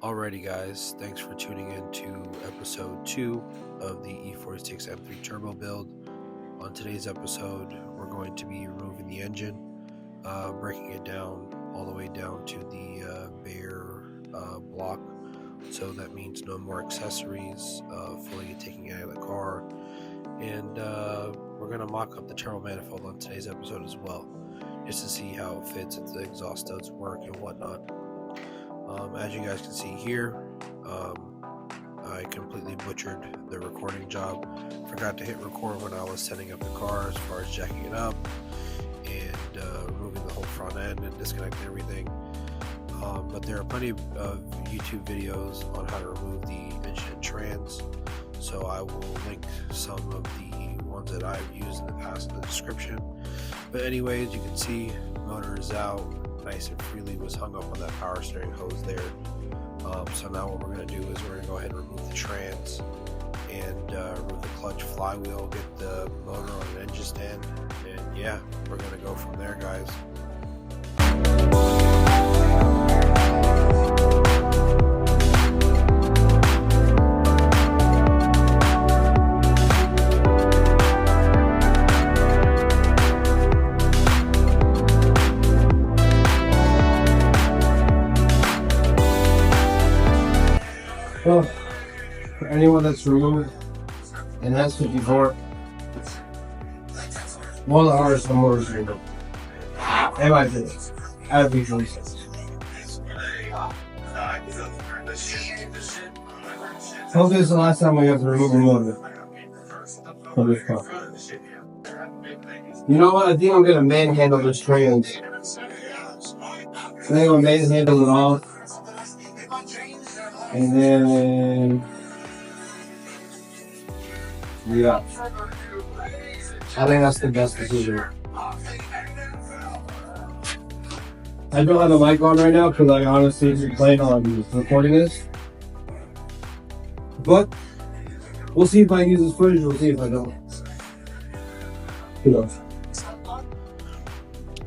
Alrighty guys, thanks for tuning in to episode 2 of the E46 M3 Turbo build. On today's episode, we're going to be removing the engine, breaking it down all the way down to the bare block. So that means no more accessories, fully taking it out of the car. And we're going to mock up the turbo manifold on today's episode as well, just to see how it fits, if the exhaust studs work and whatnot. As you guys can see here, I completely butchered the recording job. Forgot to hit record when I was setting up the car as far as jacking it up and removing the whole front end and disconnecting everything. But there are plenty of YouTube videos on how to remove the engine and trans, so I will link some of the ones that I've used in the past in the description. But anyways, you can see motor is out nice and freely, was hung up on that power steering hose there. So now what we're going to do is we're going to go ahead and remove the trans and remove the clutch flywheel, get the motor on an engine stand, and yeah, we're going to go from there, guys. Well, for anyone that's removed an S54, one of the hardest motors to remove. In my opinion, out of these reasons. Hopefully this is the last time we have to remove a motor from this car. You know what? I think I'm gonna manhandle this trans. I think I'm gonna manhandle it off. And then, yeah, I think that's the best decision. I don't have a mic on right now because I honestly didn't plan on recording this. But we'll see if I use this footage, we'll see if I don't. Who knows?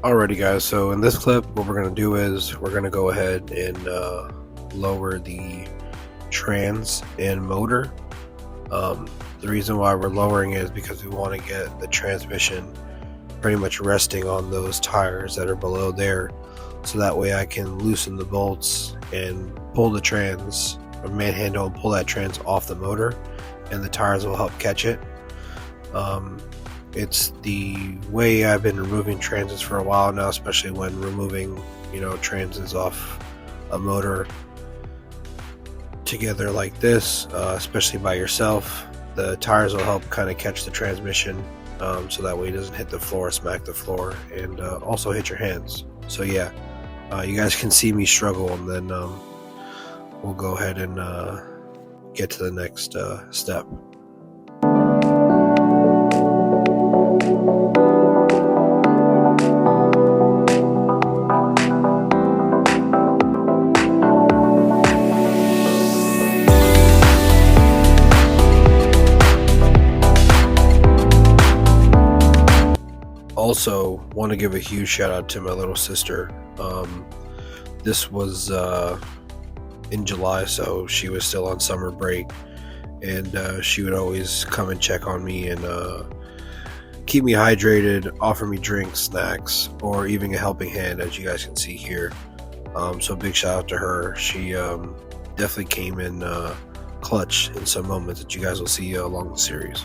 Alrighty guys, so in this clip what we're going to do is we're going to go ahead and lower the trans and motor. The reason why we're lowering it is because we want to get the transmission pretty much resting on those tires that are below there, so that way I can loosen the bolts and pull the trans, or manhandle and pull that trans off the motor, and the tires will help catch it. It's the way I've been removing transits for a while now, especially when removing, transits off a motor together like this, especially by yourself. The tires will help kind of catch the transmission, so that way it doesn't hit the floor, smack the floor, and also hit your hands. So yeah, you guys can see me struggle, and then we'll go ahead and get to the next step. Also, want to give a huge shout out to my little sister. This was in July, so she was still on summer break, and she would always come and check on me and keep me hydrated, offer me drinks, snacks, or even a helping hand, as you guys can see here. So big shout out to her. She definitely came in clutch in some moments that you guys will see along the series.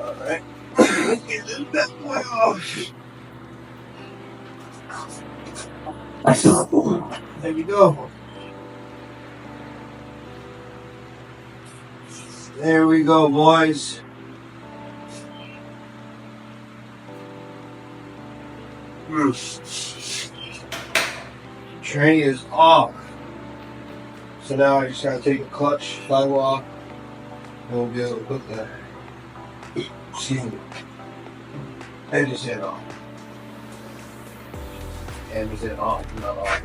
Alright, let's get this bad boy off. There we go. There we go, boys. Train is off. So now I just gotta take the clutch, flywheel off, and we'll be able to put the engine head off. Engine head off, not off.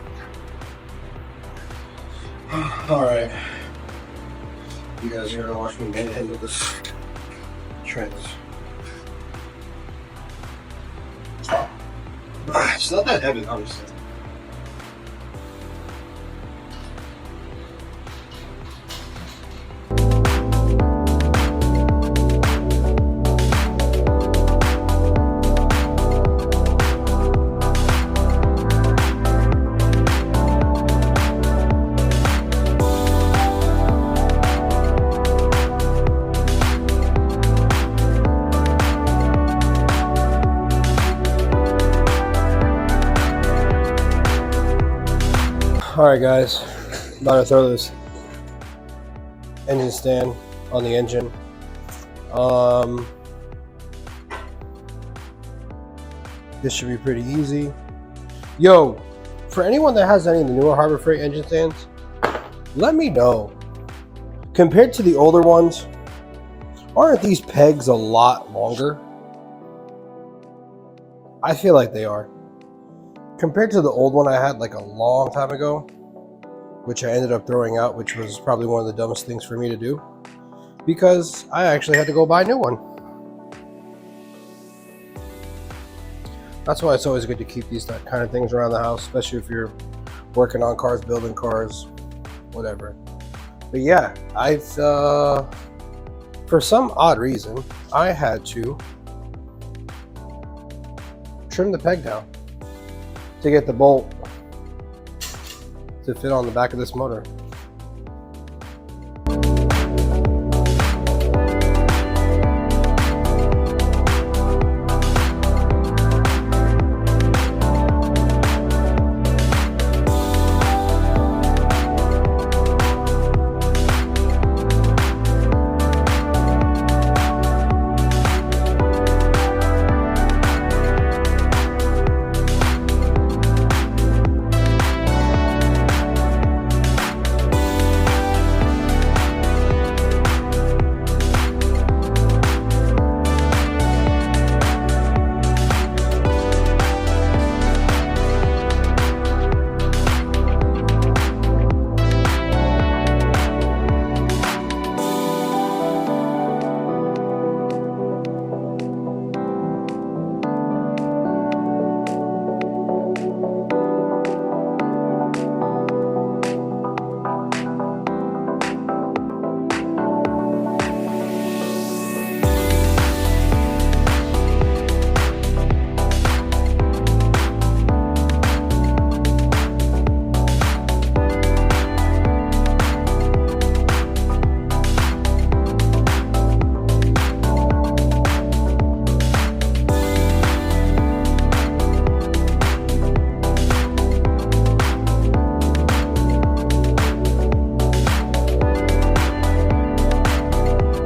Alright. You guys are gonna watch me manhandle this trans. It's not that heavy, obviously. Alright guys, about to throw this engine stand on the engine. This should be pretty easy. Yo, for anyone that has any of the newer Harbor Freight engine stands, let me know. Compared to the older ones, aren't these pegs a lot longer? I feel like they are. Compared to the old one I had like a long time ago, which I ended up throwing out, which was probably one of the dumbest things for me to do, because I actually had to go buy a new one. That's why it's always good to keep these kind of things around the house, especially if you're working on cars, building cars, whatever. But yeah, for some odd reason, I had to trim the peg down to get the bolt to fit on the back of this motor.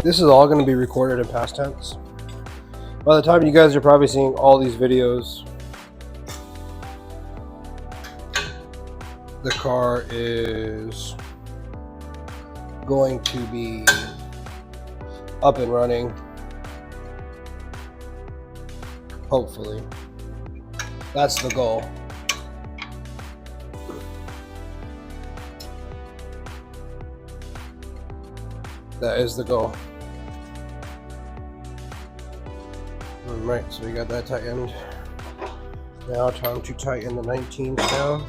This is all going to be recorded in past tense. By the time you guys are probably seeing all these videos, the car is going to be up and running, hopefully. That's the goal. That is the goal. Alright, so we got that tightened. Now time to tighten the 19s down.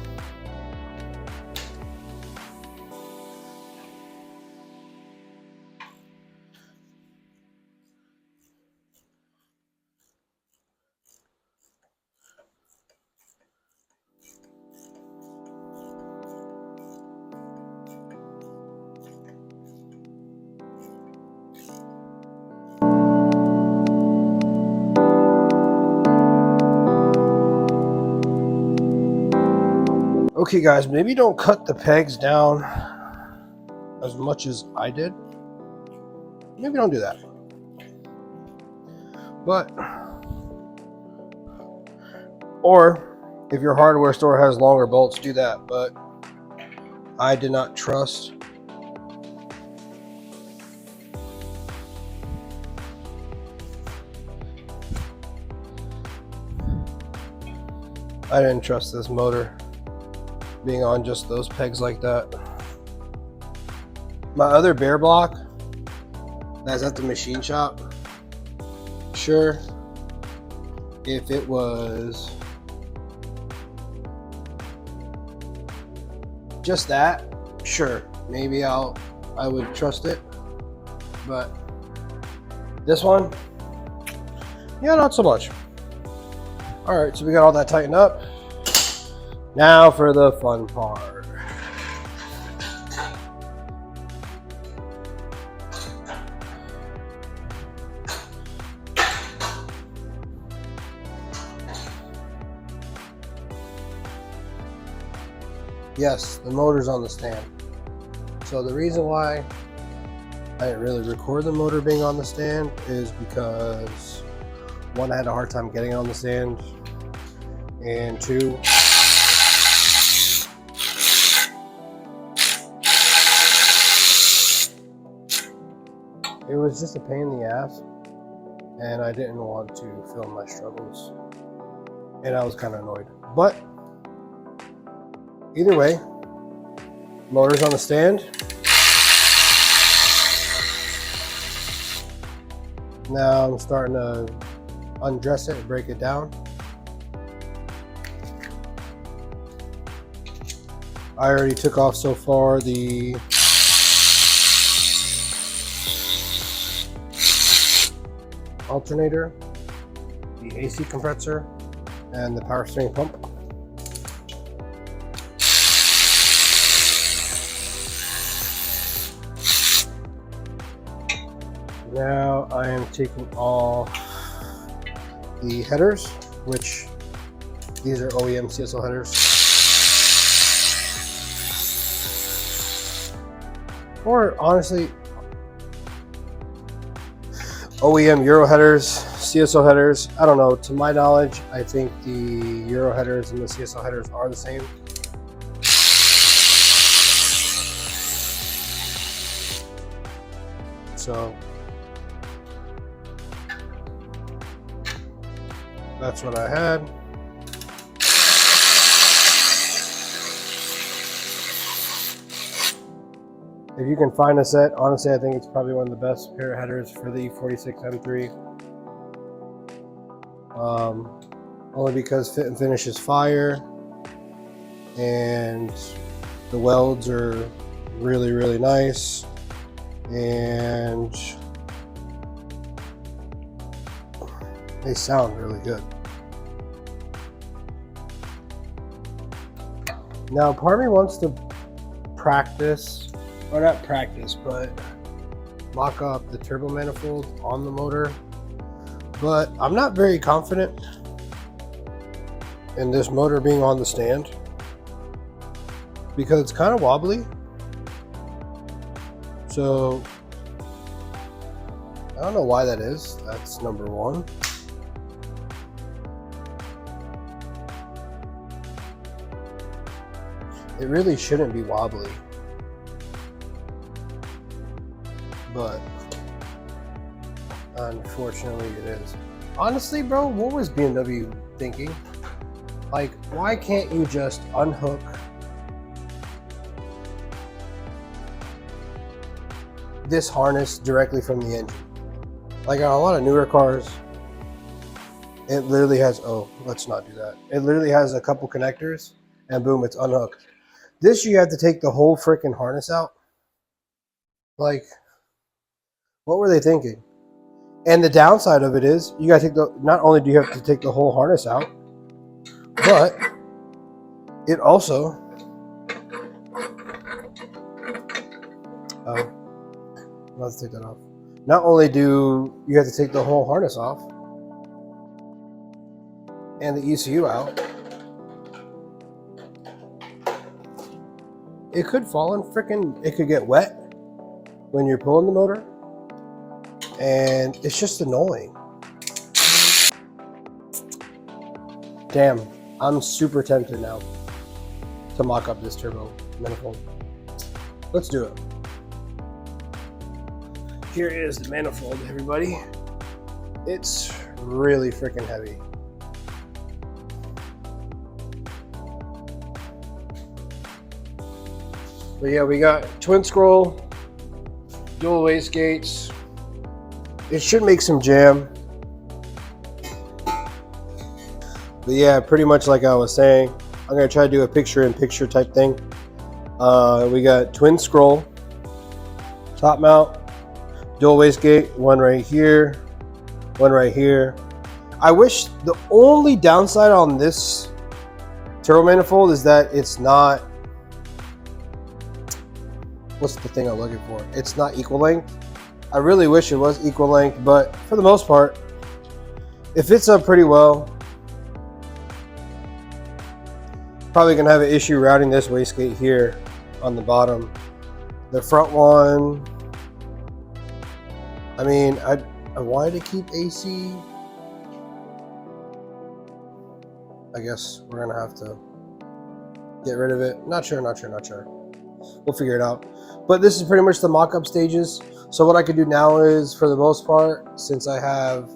Okay guys, maybe don't cut the pegs down as much as I did. Maybe don't do that. But, or if your hardware store has longer bolts, do that. But I did not trust this motor being on just those pegs like that. My other bear block that's at the machine shop, sure, if it was just that, sure, maybe I would trust it. But this one, yeah, not so much. Alright, so we got all that tightened up. Now for the fun part. Yes, the motor's on the stand. So the reason why I didn't really record the motor being on the stand is because one, I had a hard time getting it on the stand, and two, it was just a pain in the ass, and I didn't want to film my struggles, and I was kind of annoyed. But either way, motor's on the stand. Now I'm starting to undress it and break it down. I already took off so far the alternator, the AC compressor, and the power steering pump. Now I am taking off the headers, which these are OEM CSL headers. Or honestly, OEM Euro headers, CSL headers. I don't know. To my knowledge, I think the Euro headers and the CSL headers are the same. So that's what I had. If you can find a set, honestly, I think it's probably one of the best pair of headers for the E46 M3. Only because fit and finish is fire, and the welds are really, really nice, and they sound really good. Now, part of me wants to practice, or not practice, but mock up the turbo manifold on the motor, but I'm not very confident in this motor being on the stand because it's kind of wobbly. So I don't know why that is. That's number one. It really shouldn't be wobbly, but unfortunately it is. Honestly, bro, what was BMW thinking? Like, why can't you just unhook this harness directly from the engine? Like on a lot of newer cars, it literally has, oh, let's not do that. It literally has a couple connectors and boom, it's unhooked. This, you have to take the whole freaking harness out. Like, what were they thinking? And the downside of it is, you gotta take the, not only do you have to take the whole harness out, but it also, let's take that off. Not only do you have to take the whole harness off and the ECU out, it could fall and it could get wet when you're pulling the motor. And it's just annoying. Damn, I'm super tempted now to mock up this turbo manifold. Let's do it. Here is the manifold, everybody. It's really freaking heavy. But yeah, we got twin scroll, dual wastegates. It should make some jam. But yeah, pretty much like I was saying, I'm gonna try to do a picture-in-picture type thing. We got twin scroll, top mount, dual wastegate, one right here, one right here. I wish the only downside on this turbo manifold is that it's not, what's the thing I'm looking for? It's not equal length. I really wish it was equal length, but for the most part, it fits up pretty well. Probably gonna have an issue routing this wastegate here on the bottom. The front one, I mean, I wanted to keep AC. I guess we're gonna have to get rid of it. Not sure. We'll figure it out. But this is pretty much the mock-up stages. So what I could do now is, for the most part, since I have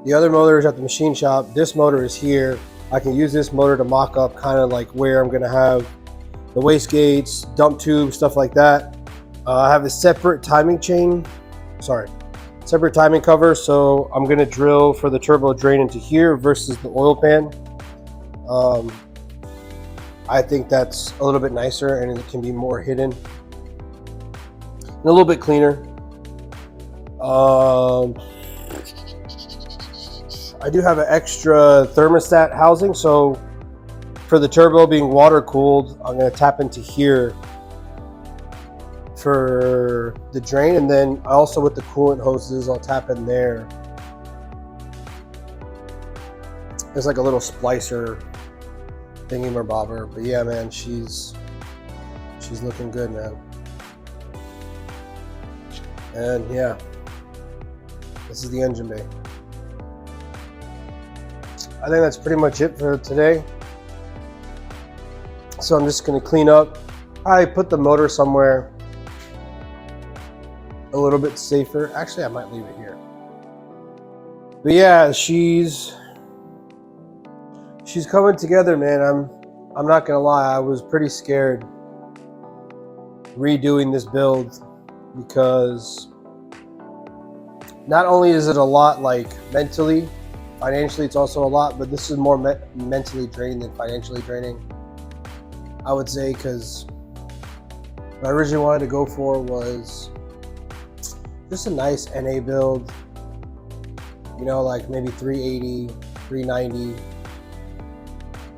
the other motors at the machine shop, this motor is here. I can use this motor to mock up kind of like where I'm gonna have the wastegates, dump tubes, stuff like that. I have a separate timing cover. So I'm gonna drill for the turbo drain into here versus the oil pan. I think that's a little bit nicer and it can be more hidden and a little bit cleaner. I do have an extra thermostat housing, so for the turbo being water cooled, I'm going to tap into here for the drain, and then also with the coolant hoses, I'll tap in there. There's like a little splicer thingy-mabobber, but yeah, man, she's looking good, man. And yeah, this is the engine bay. I think that's pretty much it for today. So I'm just gonna clean up. I put the motor somewhere a little bit safer. Actually, I might leave it here. But yeah, she's coming together, man. I'm not gonna lie, I was pretty scared redoing this build because not only is it a lot, like mentally, financially it's also a lot, but this is more mentally draining than financially draining, I would say, because what I originally wanted to go for was just a nice NA build, you know, like maybe 380, 390.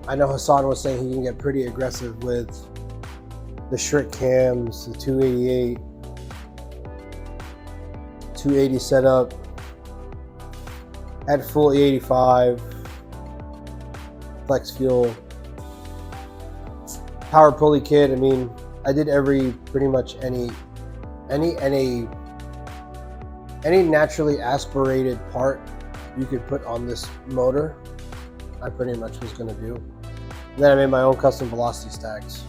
I know Hassan was saying he can get pretty aggressive with the Schrick cams, the 288, 280 setup, had full E85, flex fuel, power pulley kit. I mean, I did pretty much any naturally aspirated part you could put on this motor, I pretty much was gonna do. And then I made my own custom velocity stacks.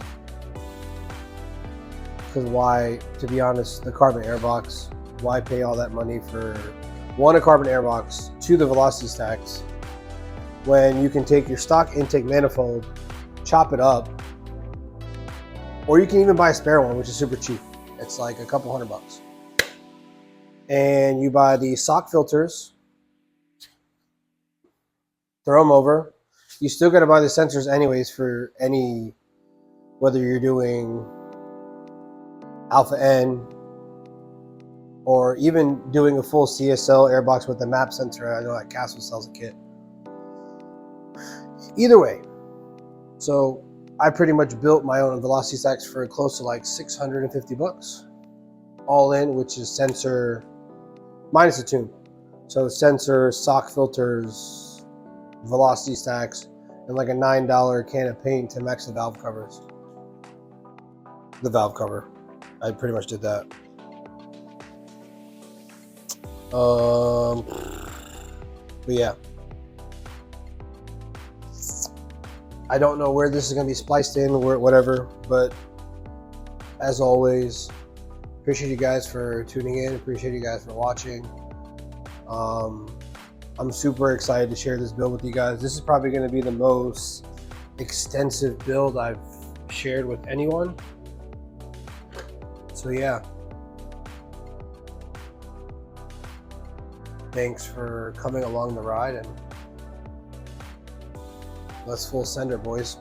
Because why, to be honest, the carbon airbox, why pay all that money for one, a carbon airbox, two, the velocity stacks, when you can take your stock intake manifold, chop it up, or you can even buy a spare one, which is super cheap. It's like a couple $100. And you buy the sock filters, throw them over. You still got to buy the sensors anyways for any, whether you're doing Alpha N or even doing a full CSL airbox with the map sensor. I know that Castle sells a kit. Either way, so I pretty much built my own velocity stacks for close to like $650 all in, which is sensor minus the tune. So sensor, sock filters, velocity stacks, and like a $9 can of paint to match the valve covers. the valve cover. I pretty much did that. But yeah, I don't know where this is going to be spliced in or whatever, but as always, appreciate you guys for tuning in. Appreciate you guys for watching. I'm super excited to share this build with you guys. This is probably going to be the most extensive build I've shared with anyone. So yeah, thanks for coming along the ride, and let's full sender, boys.